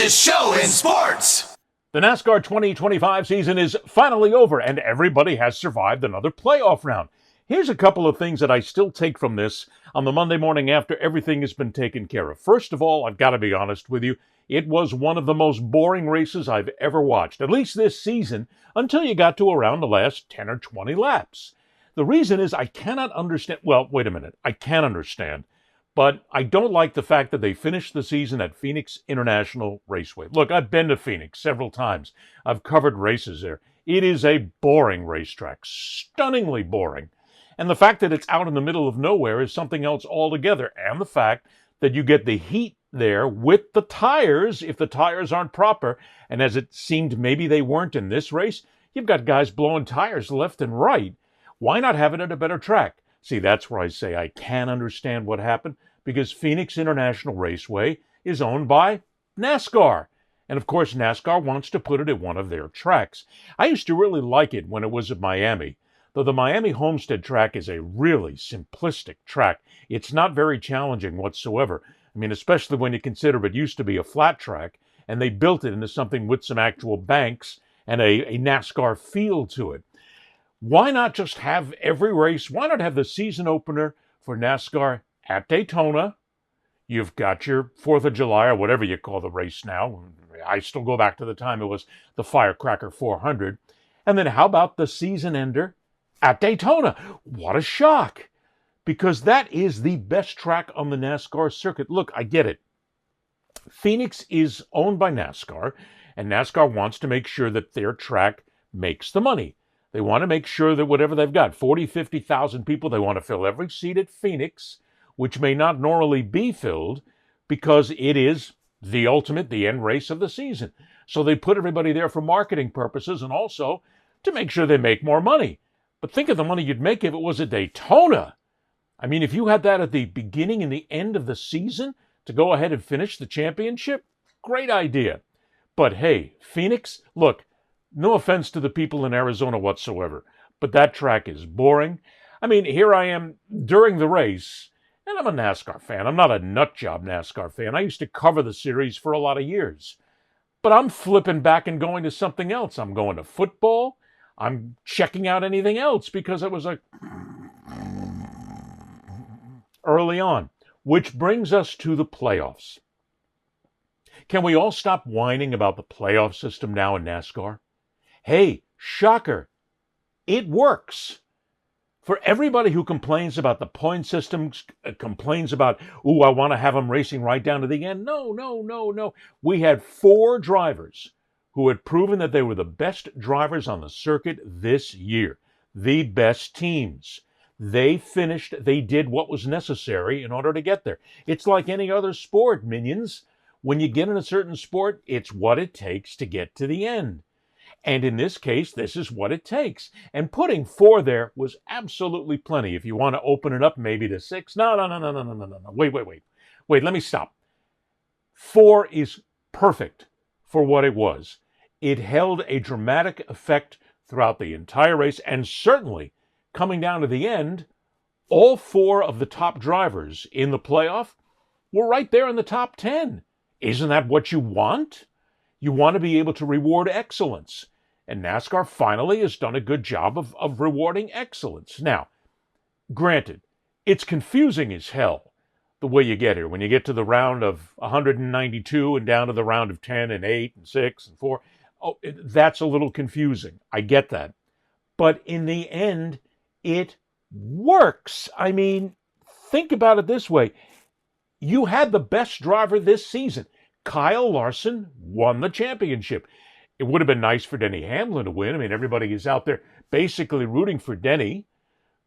fastest show in sports. The NASCAR 2025 season is finally over, and everybody has survived another playoff round. Here's a couple of things that I still take from this on the Monday morning after everything has been taken care of. First of all, I've got to be honest with you, it was one of the most boring races I've ever watched, at least this season, until you got to around the last 10 or 20 laps. The reason is I cannot understand, well, wait a minute, I can understand, but I don't like the fact that they finished the season at Phoenix International Raceway. Look, I've been to Phoenix several times. I've covered races there. It is a boring racetrack, stunningly boring. And the fact that it's out in the middle of nowhere is something else altogether. And the fact that you get the heat there with the tires, if the tires aren't proper, and as it seemed maybe they weren't in this race, you've got guys blowing tires left and right. Why not have it at a better track? See, that's where I say I can understand what happened, because Phoenix International Raceway is owned by NASCAR. And of course, NASCAR wants to put it at one of their tracks. I used to really like it when it was at Miami, though the Miami Homestead track is a really simplistic track. It's not very challenging whatsoever. I mean, especially when you consider it used to be a flat track, and they built it into something with some actual banks and a NASCAR feel to it. Why not just have every race? Why not have the season opener for NASCAR at Daytona? You've got your 4th of July or whatever you call the race now. I still go back to the time it was the Firecracker 400. And then how about the season ender at Daytona? What a shock, because that is the best track on the NASCAR circuit. Look, I get it. Phoenix is owned by NASCAR, and NASCAR wants to make sure that their track makes the money. They want to make sure that whatever they've got, 40, 50,000 people, they want to fill every seat at Phoenix, which may not normally be filled because it is the ultimate, the end race of the season. So they put everybody there for marketing purposes and also to make sure they make more money. But think of the money you'd make if it was at Daytona. I mean, if you had that at the beginning and the end of the season to go ahead and finish the championship, great idea. But hey, Phoenix, look, no offense to the people in Arizona whatsoever, but that track is boring. I mean, here I am during the race, and I'm a NASCAR fan. I'm not a nutjob NASCAR fan. I used to cover the series for a lot of years. But I'm flipping back and going to something else. I'm going to football. I'm checking out anything else because it was early on. Which brings us to the playoffs. Can we all stop whining about the playoff system now in NASCAR? Hey, shocker, it works. For everybody who complains about the point system, complains about, I want to have them racing right down to the end. No. We had 4 drivers who had proven that they were the best drivers on the circuit this year, the best teams. They finished, they did what was necessary in order to get there. It's like any other sport, minions. When you get in a certain sport, it's what it takes to get to the end. And in this case, this is what it takes. And putting 4 there was absolutely plenty. If you want to open it up maybe to 6. No. Wait, let me stop. 4 is perfect for what it was. It held a dramatic effect throughout the entire race, and certainly coming down to the end, all 4 of the top drivers in the playoff were right there in the top 10. Isn't that what you want? You want to be able to reward excellence. And NASCAR finally has done a good job of rewarding excellence. Now, granted, it's confusing as hell the way you get here. When you get to the round of 192 and down to the round of 10 and 8 and 6 and 4, that's a little confusing. I get that. But in the end, it works. I mean, think about it this way. You had the best driver this season. Kyle Larson won the championship. It would have been nice for Denny Hamlin to win. I mean, everybody is out there basically rooting for Denny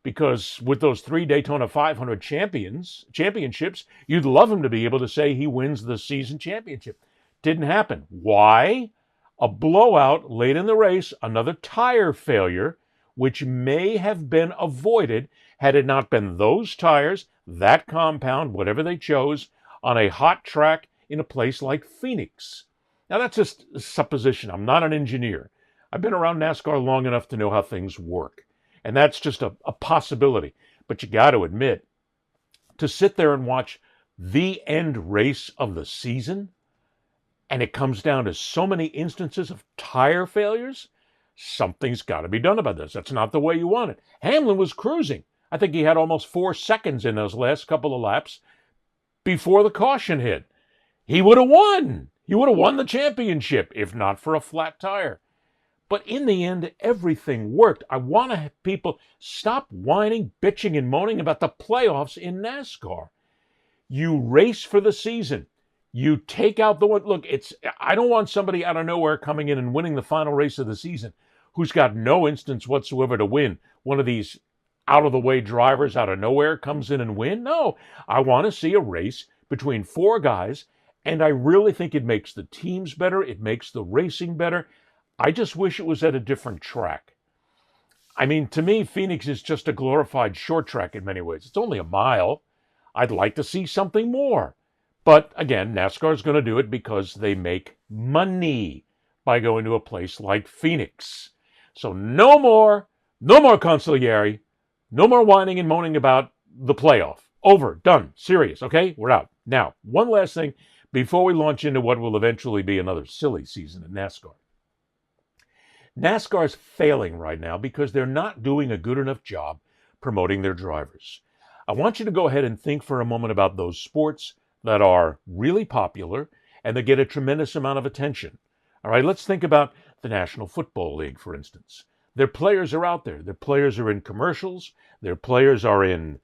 because with those 3 Daytona 500 championships, you'd love him to be able to say he wins the season championship. Didn't happen. Why? A blowout late in the race, another tire failure, which may have been avoided had it not been those tires, that compound, whatever they chose, on a hot track in a place like Phoenix. Now, that's just a supposition. I'm not an engineer. I've been around NASCAR long enough to know how things work. And that's just a possibility. But you got to admit, to sit there and watch the end race of the season and it comes down to so many instances of tire failures, something's got to be done about this. That's not the way you want it. Hamlin was cruising. I think he had almost 4 seconds in those last couple of laps before the caution hit. He would have won. He would have won the championship if not for a flat tire. But in the end, everything worked. I want to have people stop whining, bitching, and moaning about the playoffs in NASCAR. You race for the season. You take out the one. Look, I don't want somebody out of nowhere coming in and winning the final race of the season who's got no instance whatsoever to win. One of these out-of-the-way drivers out of nowhere comes in and win. No, I want to see a race between 4 guys, and I really think it makes the teams better. It makes the racing better. I just wish it was at a different track. I mean, to me, Phoenix is just a glorified short track in many ways. It's only a mile. I'd like to see something more. But again, NASCAR is going to do it because they make money by going to a place like Phoenix. So no more consigliere, no more whining and moaning about the playoff. Over, done, serious, okay? We're out. Now, one last thing before we launch into what will eventually be another silly season in NASCAR. NASCAR's failing right now because they're not doing a good enough job promoting their drivers. I want you to go ahead and think for a moment about those sports that are really popular and that get a tremendous amount of attention. All right, let's think about the National Football League, for instance. Their players are out there. Their players are in commercials. Their players are in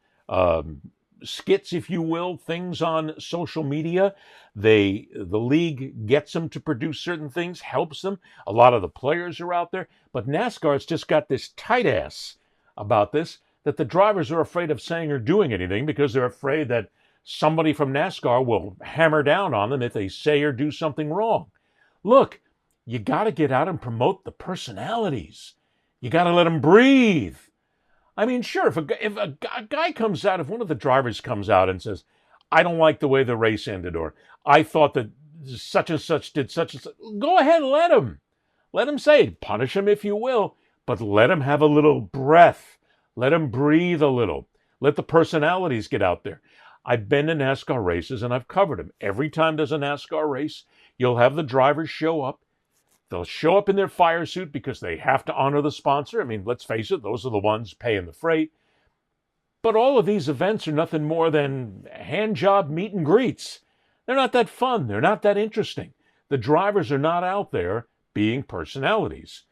skits, if you will, things on social media. The league gets them to produce certain things, helps them. A lot of the players are out there. But NASCAR's just got this tight ass about this that the drivers are afraid of saying or doing anything because they're afraid that somebody from NASCAR will hammer down on them if they say or do something wrong. Look, you got to get out and promote the personalities. You got to let them breathe. I mean, sure, if a guy comes out, if one of the drivers comes out and says, I don't like the way the race ended, or I thought that such and such did such and such, go ahead and let him. Let him say it. Punish him if you will, but let him have a little breath. Let him breathe a little. Let the personalities get out there. I've been to NASCAR races and I've covered them. Every time there's a NASCAR race, you'll have the drivers show up. They'll show up in their firesuit because they have to honor the sponsor. I mean, let's face it, those are the ones paying the freight. But all of these events are nothing more than hand job meet and greets. They're not that fun. They're not that interesting. The drivers are not out there being personalities.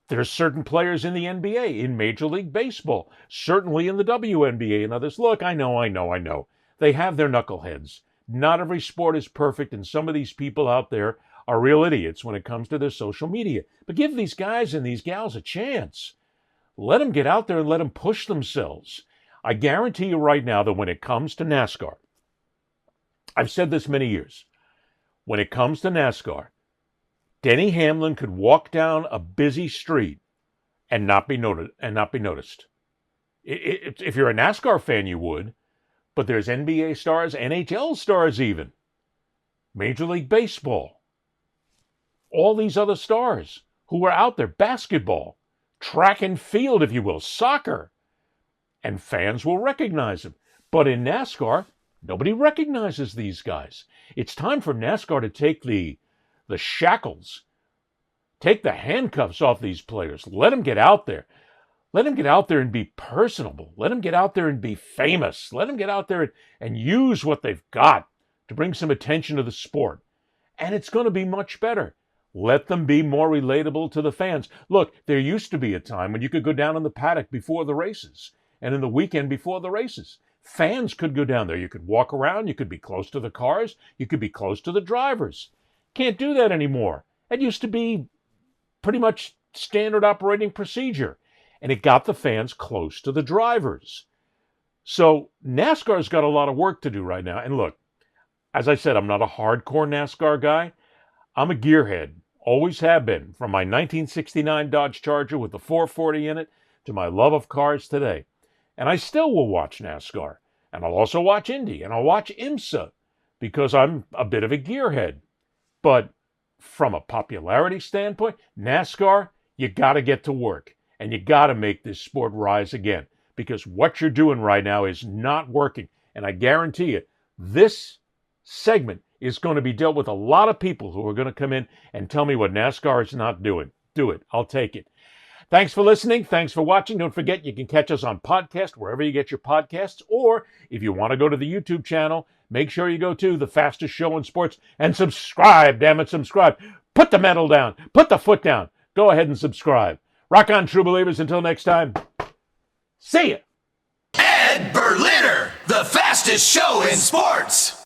There's certain players in the NBA, in Major League Baseball, certainly in the WNBA and others. Look, I know. They have their knuckleheads. Not every sport is perfect, and some of these people out there are real idiots when it comes to their social media. But give these guys and these gals a chance. Let them get out there and let them push themselves. I guarantee you right now that when it comes to NASCAR, I've said this many years, when it comes to NASCAR, Denny Hamlin could walk down a busy street and not be noticed. If you're a NASCAR fan, you would, but there's NBA stars, NHL stars even, Major League Baseball, all these other stars who are out there, basketball, track and field, if you will, soccer, and fans will recognize them. But in NASCAR, nobody recognizes these guys. It's time for NASCAR to take the shackles, take the handcuffs off these players. Let them get out there. Let them get out there and be personable. Let them get out there and be famous. Let them get out there and use what they've got to bring some attention to the sport. And it's going to be much better. Let them be more relatable to the fans. Look, there used to be a time when you could go down in the paddock before the races and in the weekend before the races. Fans could go down there. You could walk around. You could be close to the cars. You could be close to the drivers. Can't do that anymore. It used to be pretty much standard operating procedure, and it got the fans close to the drivers. So NASCAR's got a lot of work to do right now. And look, as I said, I'm not a hardcore NASCAR guy. I'm a gearhead. Always have been, from my 1969 Dodge Charger with the 440 in it to my love of cars today. And I still will watch NASCAR. And I'll also watch Indy, and I'll watch IMSA, because I'm a bit of a gearhead. But from a popularity standpoint, NASCAR, you got to get to work. And you got to make this sport rise again. Because what you're doing right now is not working. And I guarantee you, this segment is going to be dealt with a lot of people who are going to come in and tell me what NASCAR is not doing. Do it. I'll take it. Thanks for listening. Thanks for watching. Don't forget, you can catch us on podcast, wherever you get your podcasts. Or if you want to go to the YouTube channel, make sure you go to The Fastest Show in Sports and subscribe. Damn it, subscribe. Put the medal down. Put the foot down. Go ahead and subscribe. Rock on, true believers. Until next time, see ya. Ed Berliner, the fastest show in sports.